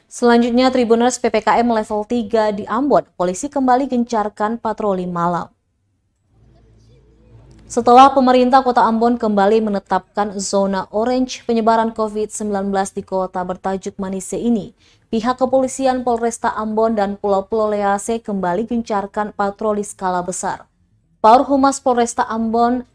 Selanjutnya, Tribuners PPKM level 3 di Ambon, polisi kembali gencarkan patroli malam. Setelah pemerintah Kota Ambon kembali menetapkan zona orange penyebaran COVID-19 di kota bertajuk Manise ini, pihak kepolisian Polresta Ambon dan Pulau-Pulau Lease kembali gencarkan patroli skala besar. Paur Humas Polresta Ambon,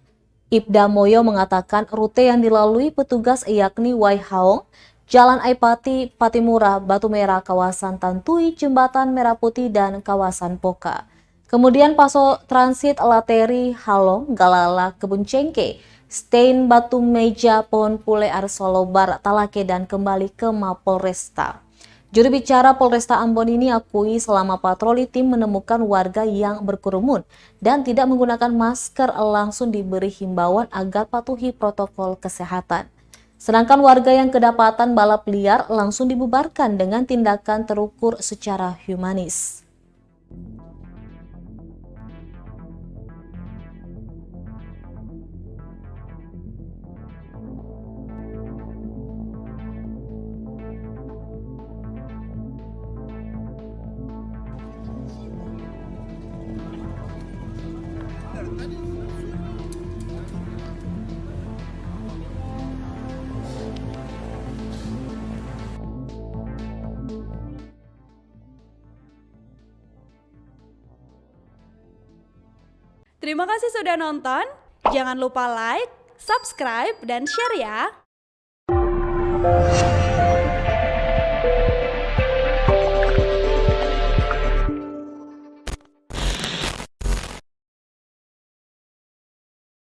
Ibda Moyo mengatakan rute yang dilalui petugas yakni Waihaong, Jalan Aipati, Patimura, Batu Merah, kawasan Tantui, Jembatan Merah Putih, dan kawasan Poka. Kemudian Paso Transit Lateri, Halong, Galala, Kebun Cengke, Stein, Batu Meja, Pohon Pule, Arsolo, Barat Talake, dan kembali ke Mapolresta. Juru bicara Polresta Ambon ini akui selama patroli tim menemukan warga yang berkerumun dan tidak menggunakan masker langsung diberi himbauan agar patuhi protokol kesehatan. Sedangkan warga yang kedapatan balap liar langsung dibubarkan dengan tindakan terukur secara humanis. Terima kasih sudah nonton. Jangan lupa like, subscribe, dan share ya.